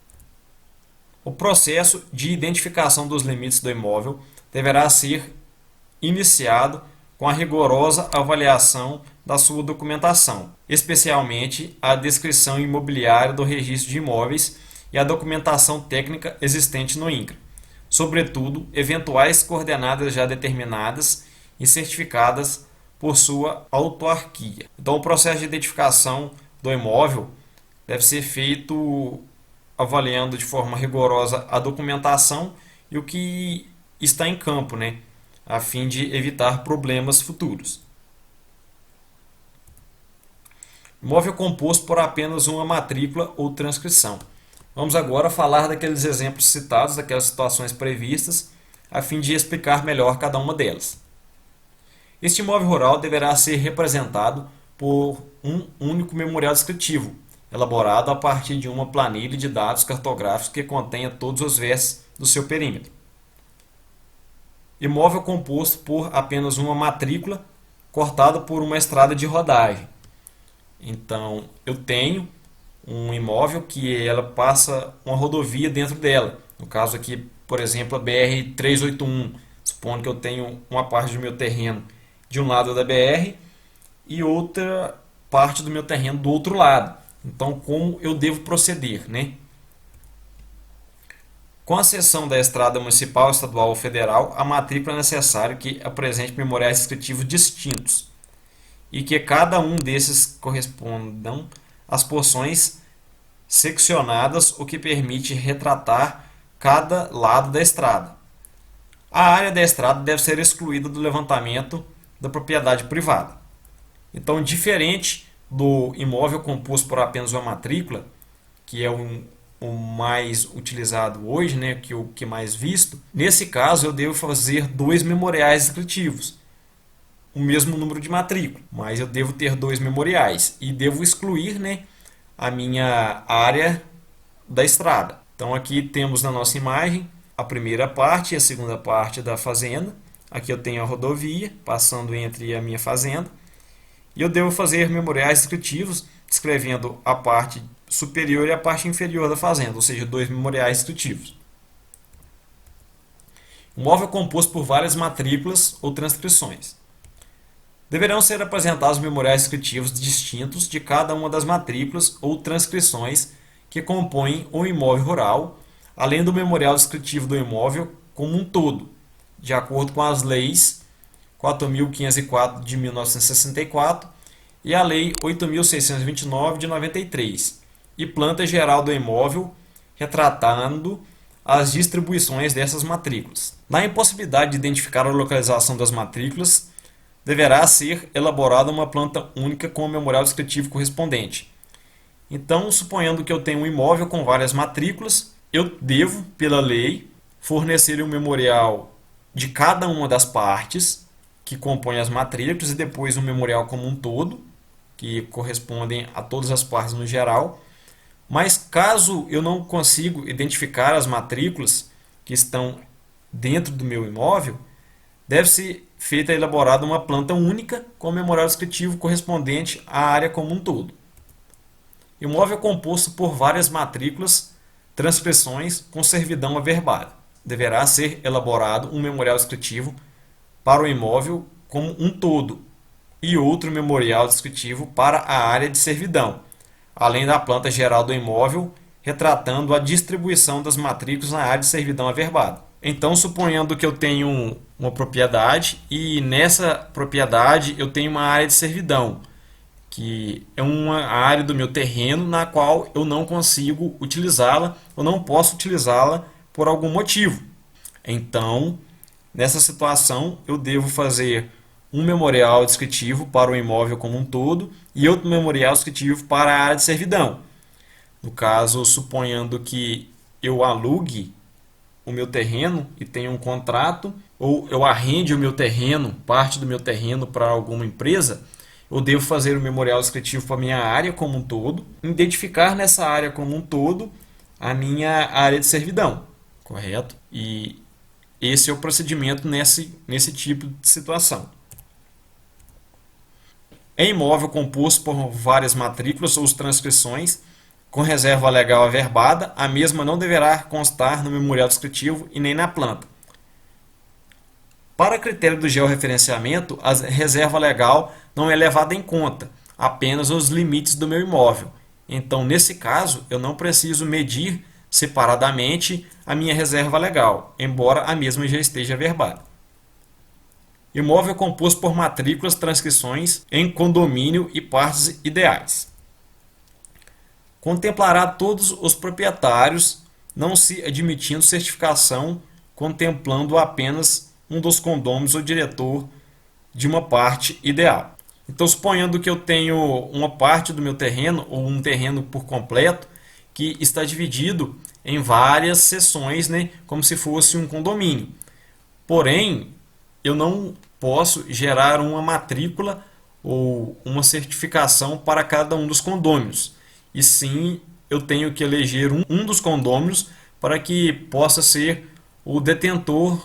[SPEAKER 1] O processo de identificação dos limites do imóvel deverá ser iniciado com a rigorosa avaliação da sua documentação, especialmente a descrição imobiliária do registro de imóveis e a documentação técnica existente no INCRA, sobretudo eventuais coordenadas já determinadas e certificadas por sua autarquia. Então, o processo de identificação do imóvel deve ser feito avaliando de forma rigorosa a documentação e o que está em campo, né? A fim de evitar problemas futuros. Imóvel composto por apenas uma matrícula ou transcrição. Vamos agora falar daqueles exemplos citados, daquelas situações previstas, a fim de explicar melhor cada uma delas. Este imóvel rural deverá ser representado por um único memorial descritivo, elaborado a partir de uma planilha de dados cartográficos que contenha todos os versos do seu perímetro. Imóvel composto por apenas uma matrícula, cortado por uma estrada de rodagem. Então, eu tenho um imóvel que ela passa uma rodovia dentro dela. No caso aqui, por exemplo, a BR-381. Supondo que eu tenho uma parte do meu terreno de um lado da BR e outra parte do meu terreno do outro lado. Então, como eu devo proceder, né? Com a cessão da estrada municipal, estadual ou federal, a matrícula é necessário que apresente memoriais descritivos distintos e que cada um desses correspondam às porções seccionadas, o que permite retratar cada lado da estrada. A área da estrada deve ser excluída do levantamento da propriedade privada. Então, diferente do imóvel composto por apenas uma matrícula, que é o mais utilizado hoje, né, que é o que mais visto, nesse caso eu devo fazer dois memoriais descritivos, o mesmo número de matrícula, mas eu devo ter dois memoriais e devo excluir, né, a minha área da estrada. Então aqui temos na nossa imagem a primeira parte e a segunda parte da fazenda. Aqui eu tenho a rodovia passando entre a minha fazenda. E eu devo fazer memoriais descritivos descrevendo a parte superior e a parte inferior da fazenda, ou seja, dois memoriais descritivos. O imóvel é composto por várias matrículas ou transcrições. Deverão ser apresentados memoriais descritivos distintos de cada uma das matrículas ou transcrições que compõem o imóvel rural, além do memorial descritivo do imóvel como um todo, de acordo com as leis 4.504 de 1964 e a Lei 8.629 de 93, e planta geral do imóvel, retratando as distribuições dessas matrículas. Na impossibilidade de identificar a localização das matrículas, deverá ser elaborada uma planta única com o memorial descritivo correspondente. Então, suponhando que eu tenho um imóvel com várias matrículas, eu devo, pela lei, fornecer um memorial de cada uma das partes que compõem as matrículas e depois um memorial como um todo, que correspondem a todas as partes no geral. Mas caso eu não consiga identificar as matrículas que estão dentro do meu imóvel, deve ser feita e elaborada uma planta única com memorial descritivo correspondente à área como um todo. Imóvel composto por várias matrículas, transcrições com servidão averbada. Deverá ser elaborado um memorial descritivo para o imóvel como um todo e outro memorial descritivo para a área de servidão, além da planta geral do imóvel, retratando a distribuição das matrículas na área de servidão averbada. Então, suponhando que eu tenho uma propriedade e nessa propriedade eu tenho uma área de servidão, que é uma área do meu terreno na qual eu não consigo utilizá-la ou não posso utilizá-la por algum motivo. Então, nessa situação, eu devo fazer um memorial descritivo para o imóvel como um todo e outro memorial descritivo para a área de servidão. No caso, suponhando que eu alugue o meu terreno e tenha um contrato, ou eu arrende o meu terreno, parte do meu terreno para alguma empresa, eu devo fazer o memorial descritivo para a minha área como um todo, identificar nessa área como um todo a minha área de servidão, correto? E esse é o procedimento nesse tipo de situação. Em imóvel composto por várias matrículas ou transcrições, com reserva legal averbada, a mesma não deverá constar no memorial descritivo e nem na planta. Para critério do georreferenciamento, a reserva legal não é levada em conta, apenas os limites do meu imóvel. Então, nesse caso, eu não preciso medir separadamente a minha reserva legal, embora a mesma já esteja averbada. Imóvel composto por matrículas, transcrições em condomínio e partes ideais. Contemplará todos os proprietários, não se admitindo certificação contemplando apenas um dos condôminos ou diretor de uma parte ideal. Então, suponhando que eu tenho uma parte do meu terreno ou um terreno por completo que está dividido em várias seções, né, como se fosse um condomínio. Porém, eu não posso gerar uma matrícula ou uma certificação para cada um dos condôminos. E sim, eu tenho que eleger um dos condôminos para que possa ser o detentor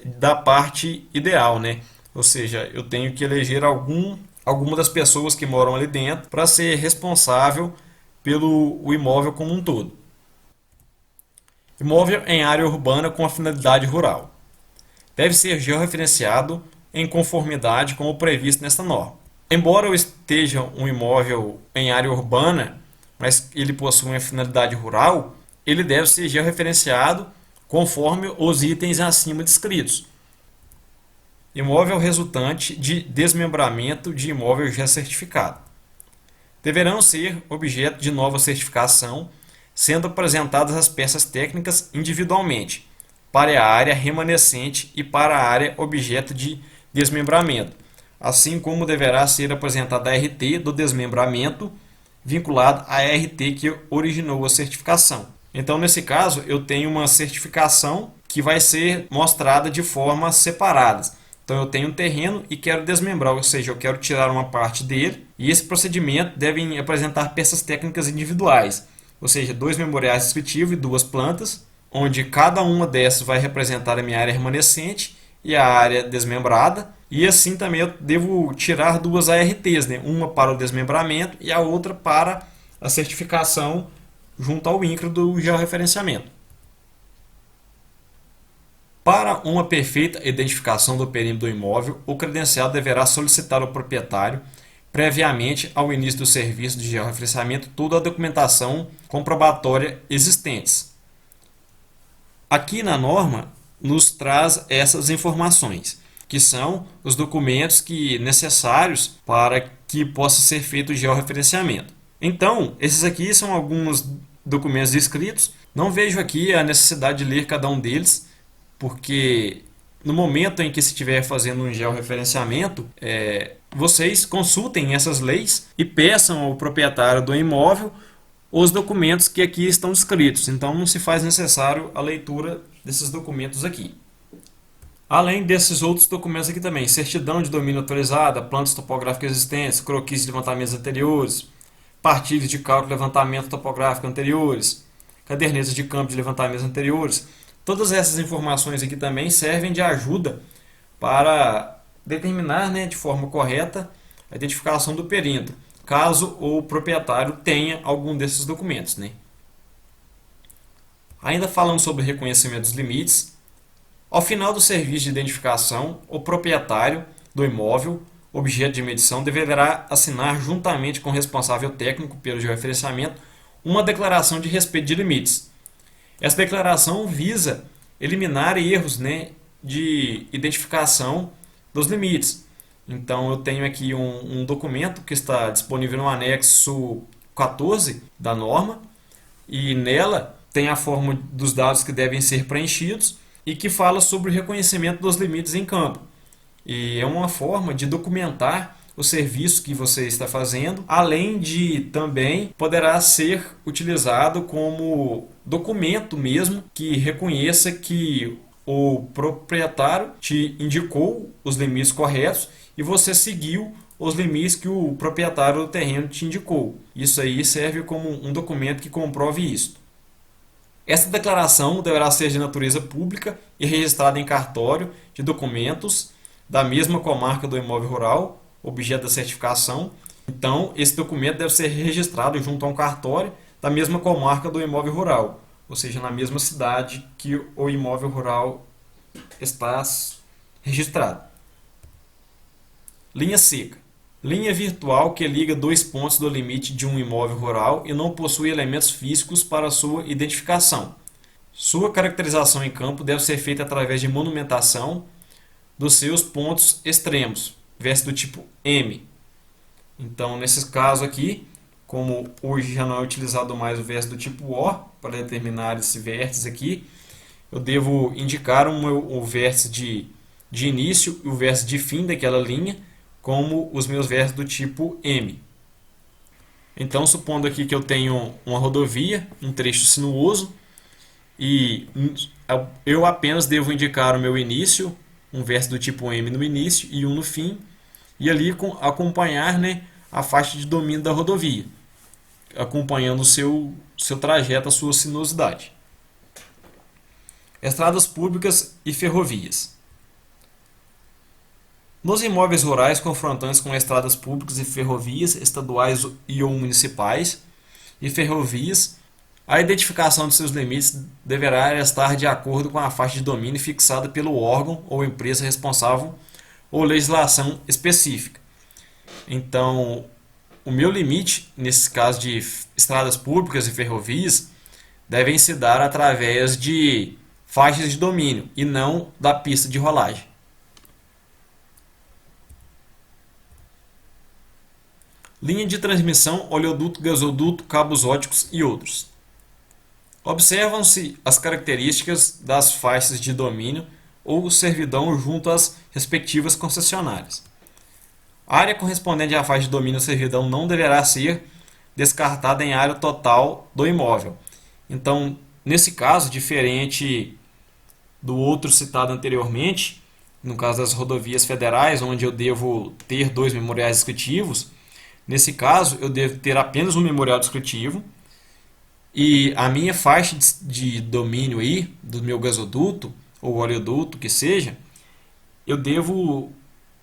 [SPEAKER 1] da parte ideal, né? Ou seja, eu tenho que eleger alguma das pessoas que moram ali dentro para ser responsável pelo o imóvel como um todo. Imóvel em área urbana com a finalidade rural. Deve ser georreferenciado em conformidade com o previsto nesta norma. Embora eu esteja um imóvel em área urbana, mas ele possui uma finalidade rural, ele deve ser georreferenciado conforme os itens acima descritos. Imóvel resultante de desmembramento de imóvel já certificado. Deverão ser objeto de nova certificação, sendo apresentadas as peças técnicas individualmente, para a área remanescente e para a área objeto de desmembramento, assim como deverá ser apresentada a RT do desmembramento vinculado à RT que originou a certificação. Então, nesse caso, eu tenho uma certificação que vai ser mostrada de formas separadas. Então, eu tenho um terreno e quero desmembrar, ou seja, eu quero tirar uma parte dele, e esse procedimento deve apresentar peças técnicas individuais, ou seja, 2 memoriais descritivos e 2 plantas, onde cada uma dessas vai representar a minha área remanescente e a área desmembrada, e assim também eu devo tirar 2 ARTs, né? Uma para o desmembramento e a outra para a certificação junto ao INCRA do georreferenciamento. Para uma perfeita identificação do perímetro do imóvel, o credenciado deverá solicitar ao proprietário, previamente ao início do serviço de georreferenciamento, toda a documentação comprobatória existentes. Aqui na norma nos traz essas informações, que são os documentos necessários para que possa ser feito o georreferenciamento. Então, esses aqui são alguns documentos descritos. Não vejo aqui a necessidade de ler cada um deles, porque no momento em que se estiver fazendo um georreferenciamento, vocês consultem essas leis e peçam ao proprietário do imóvel os documentos que aqui estão descritos. Então não se faz necessário a leitura desses documentos aqui. Além desses outros documentos aqui também, certidão de domínio autorizada, plantas topográficas existentes, croquis de levantamentos anteriores, partilhas de cálculo de levantamento topográfico anteriores, cadernetas de campo de levantamentos anteriores. Todas essas informações aqui também servem de ajuda para determinar, né, de forma correta a identificação do perímetro, caso o proprietário tenha algum desses documentos, né? Ainda falando sobre reconhecimento dos limites, ao final do serviço de identificação, o proprietário do imóvel, objeto de medição, deverá assinar juntamente com o responsável técnico pelo georreferenciamento uma declaração de respeito de limites. Essa declaração visa eliminar erros, né, de identificação dos limites. Então eu tenho aqui um documento que está disponível no anexo 14 da norma, e nela tem a forma dos dados que devem ser preenchidos e que fala sobre o reconhecimento dos limites em campo. E é uma forma de documentar o serviço que você está fazendo, além de também poderá ser utilizado como documento mesmo que reconheça que o proprietário te indicou os limites corretos e você seguiu os limites que o proprietário do terreno te indicou. Isso aí serve como um documento que comprove isso. Esta declaração deverá ser de natureza pública e registrada em cartório de documentos da mesma comarca do imóvel rural, objeto da certificação. Então, esse documento deve ser registrado junto a um cartório da mesma comarca do imóvel rural, ou seja, na mesma cidade que o imóvel rural está registrado. Linha seca. Linha virtual que liga 2 pontos do limite de um imóvel rural e não possui elementos físicos para sua identificação. Sua caracterização em campo deve ser feita através de monumentação dos seus pontos extremos, vértice do tipo M. Então, nesse caso aqui, como hoje já não é utilizado mais o vértice do tipo O para determinar esse vértice aqui, eu devo indicar o vértice de início e o vértice de fim daquela linha como os meus vértices do tipo M. Então, supondo aqui que eu tenho uma rodovia, um trecho sinuoso, e eu apenas devo indicar o meu início, um vértice do tipo M no início e um no fim, e ali acompanhar, né, a faixa de domínio da rodovia, acompanhando o seu trajeto, a sua sinuosidade. Estradas públicas e ferrovias. Nos imóveis rurais confrontantes com estradas públicas e ferrovias estaduais e ou municipais e ferrovias, a identificação de seus limites deverá estar de acordo com a faixa de domínio fixada pelo órgão ou empresa responsável ou legislação específica. Então, o meu limite, nesse caso de estradas públicas e ferrovias, devem se dar através de faixas de domínio e não da pista de rolagem. Linha de transmissão, oleoduto, gasoduto, cabos óticos e outros. Observam-se as características das faixas de domínio ou servidão junto às respectivas concessionárias. A área correspondente à faixa de domínio ou servidão não deverá ser descartada em área total do imóvel. Então, nesse caso, diferente do outro citado anteriormente, no caso das rodovias federais, onde eu devo ter 2 memoriais descritivos, nesse caso eu devo ter apenas um memorial descritivo e a minha faixa de domínio aí, do meu gasoduto ou oleoduto, que seja, eu devo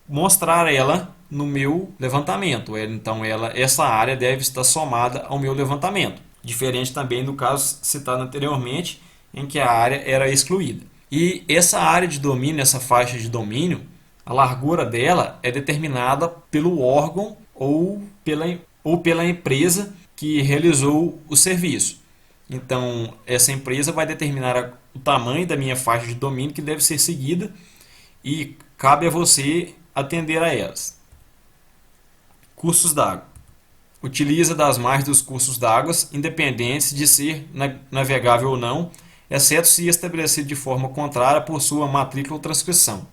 [SPEAKER 1] mostrar ela no meu levantamento. Então, essa área deve estar somada ao meu levantamento. Diferente também do caso citado anteriormente, em que a área era excluída. E essa área de domínio, essa faixa de domínio, a largura dela é determinada pelo órgão ou pela empresa que realizou o serviço. Então, essa empresa vai determinar o tamanho da minha faixa de domínio que deve ser seguida e cabe a você atender a elas. Cursos d'água. Utiliza das margens dos cursos d'água, independentes de ser navegável ou não, exceto se estabelecido de forma contrária por sua matrícula ou transcrição.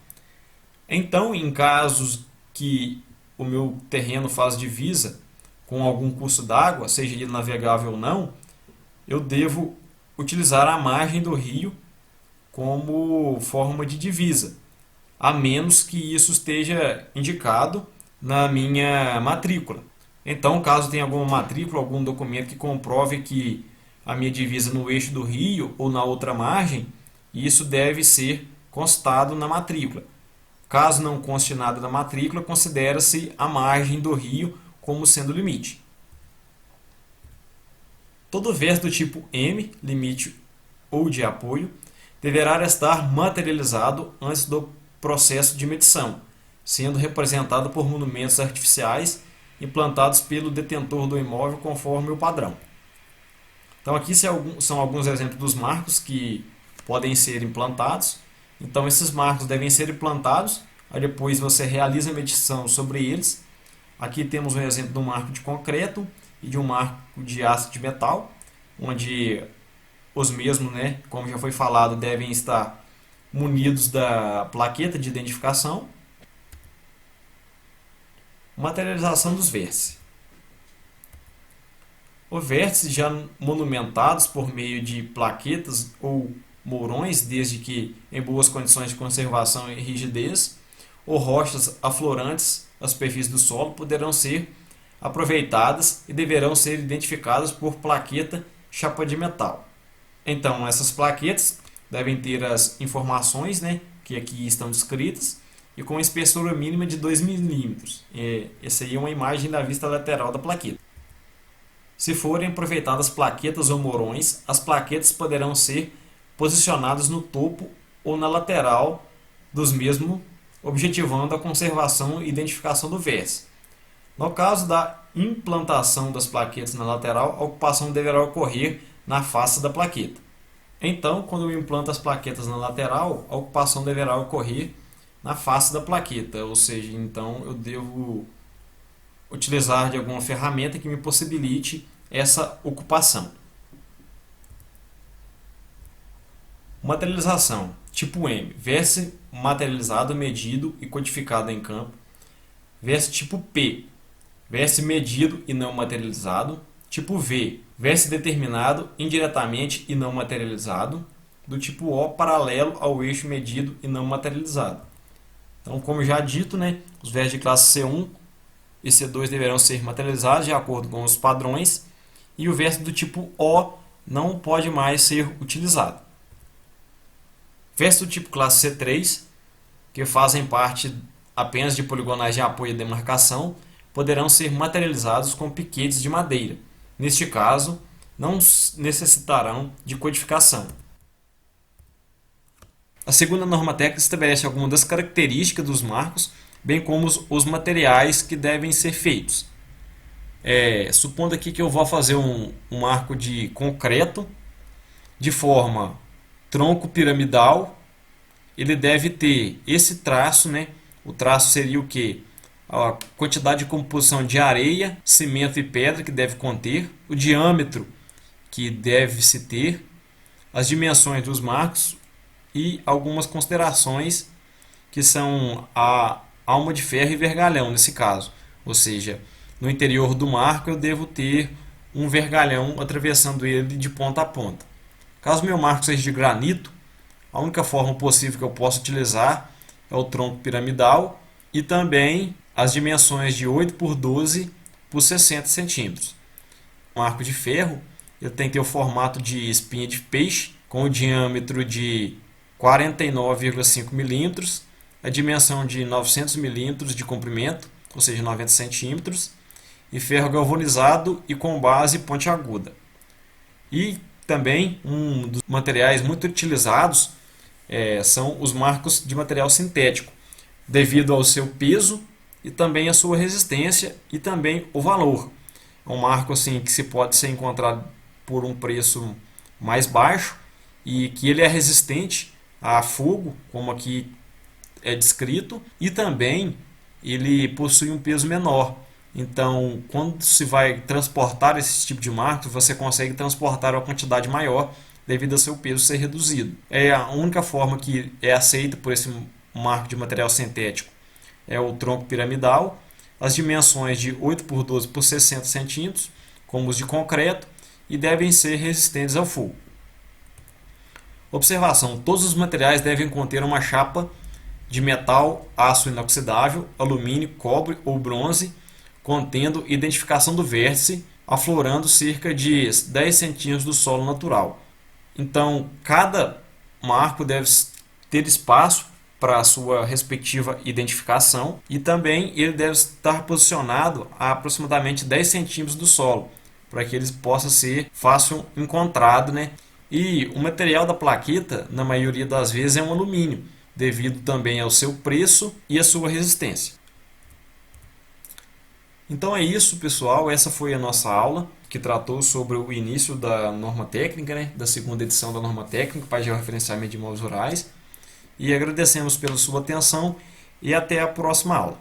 [SPEAKER 1] Então, em casos que o meu terreno faz divisa com algum curso d'água, seja ele navegável ou não, eu devo utilizar a margem do rio como forma de divisa, a menos que isso esteja indicado na minha matrícula. Então, caso tenha alguma matrícula, algum documento que comprove que a minha divisa no eixo do rio ou na outra margem, isso deve ser constado na matrícula. Caso não conste nada na matrícula, considera-se a margem do rio como sendo limite. Todo verso do tipo M, limite ou de apoio, deverá estar materializado antes do processo de medição, sendo representado por monumentos artificiais implantados pelo detentor do imóvel conforme o padrão. Então aqui são alguns exemplos dos marcos que podem ser implantados. Então esses marcos devem ser implantados, aí depois você realiza a medição sobre eles. Aqui temos um exemplo de um marco de concreto e de um marco de aço de metal, onde os mesmos, né, como já foi falado, devem estar munidos da plaqueta de identificação. Materialização dos vértices. Os vértices já monumentados por meio de plaquetas ou mourões, desde que em boas condições de conservação e rigidez, ou rochas aflorantes à superfície do solo, poderão ser aproveitadas e deverão ser identificadas por plaqueta chapa de metal. Então, essas plaquetas devem ter as informações, né, que aqui estão descritas, e com espessura mínima de 2 milímetros. Essa aí é uma imagem da vista lateral da plaqueta. Se forem aproveitadas plaquetas ou morões, as plaquetas poderão ser posicionadas no topo ou na lateral dos mesmos, objetivando a conservação e identificação do vértice. No caso da implantação das plaquetas na lateral, a ocupação deverá ocorrer na face da plaqueta. Então, quando eu implanto as plaquetas na lateral, a ocupação deverá ocorrer na face da plaqueta, ou seja, então eu devo utilizar de alguma ferramenta que me possibilite essa ocupação. Materialização. Tipo M. Vértice materializado, medido e codificado em campo. Vértice tipo P. Vértice medido e não materializado. Tipo V. Vértice determinado indiretamente e não materializado. Do tipo O, paralelo ao eixo medido e não materializado. Então, como já dito, né, os vértices de classe C1 e C2 deverão ser materializados de acordo com os padrões, e o vértice do tipo O não pode mais ser utilizado. Vértices do tipo classe C3, que fazem parte apenas de poligonais de apoio e demarcação, poderão ser materializados com piquetes de madeira. Neste caso, não necessitarão de codificação. A segunda norma técnica estabelece algumas das características dos marcos, bem como os materiais que devem ser feitos. Supondo aqui que eu vou fazer um marco de concreto de forma tronco piramidal, ele deve ter esse traço, né? O traço seria o que? A quantidade de composição de areia, cimento e pedra que deve conter, o diâmetro que deve se ter, as dimensões dos marcos e algumas considerações que são a alma de ferro e vergalhão nesse caso. Ou seja, no interior do marco eu devo ter um vergalhão atravessando ele de ponta a ponta. Caso meu marco seja de granito, a única forma possível que eu posso utilizar é o tronco piramidal e também as dimensões de 8 por 12 por 60 centímetros. O marco de ferro ele tem que ter o formato de espinha de peixe com o diâmetro de 49,5 milímetros, a dimensão de 900 milímetros de comprimento, ou seja, 90 centímetros, e ferro galvanizado e com base pontiaguda. E também um dos materiais muito utilizados são os marcos de material sintético, devido ao seu peso e também a sua resistência e também o valor. É um marco assim que se pode ser encontrado por um preço mais baixo e que ele é resistente a fogo, como aqui é descrito, e também ele possui um peso menor. Então, quando se vai transportar esse tipo de marco, você consegue transportar uma quantidade maior devido ao seu peso ser reduzido. É a única forma que é aceita por esse marco de material sintético é o tronco piramidal, as dimensões de 8 por 12 por 60 centímetros, como os de concreto, e devem ser resistentes ao fogo. Observação: todos os materiais devem conter uma chapa de metal, aço inoxidável, alumínio, cobre ou bronze, contendo identificação do vértice, aflorando cerca de 10 centímetros do solo natural. Então, cada marco deve ter espaço para a sua respectiva identificação e também ele deve estar posicionado a aproximadamente 10 centímetros do solo, para que ele possa ser fácil encontrado, né? E o material da plaqueta, na maioria das vezes, é um alumínio, devido também ao seu preço e à sua resistência. Então é isso, pessoal. Essa foi a nossa aula, que tratou sobre o início da norma técnica, né? Da segunda edição da norma técnica para georreferenciamento de imóveis rurais. E agradecemos pela sua atenção e até a próxima aula.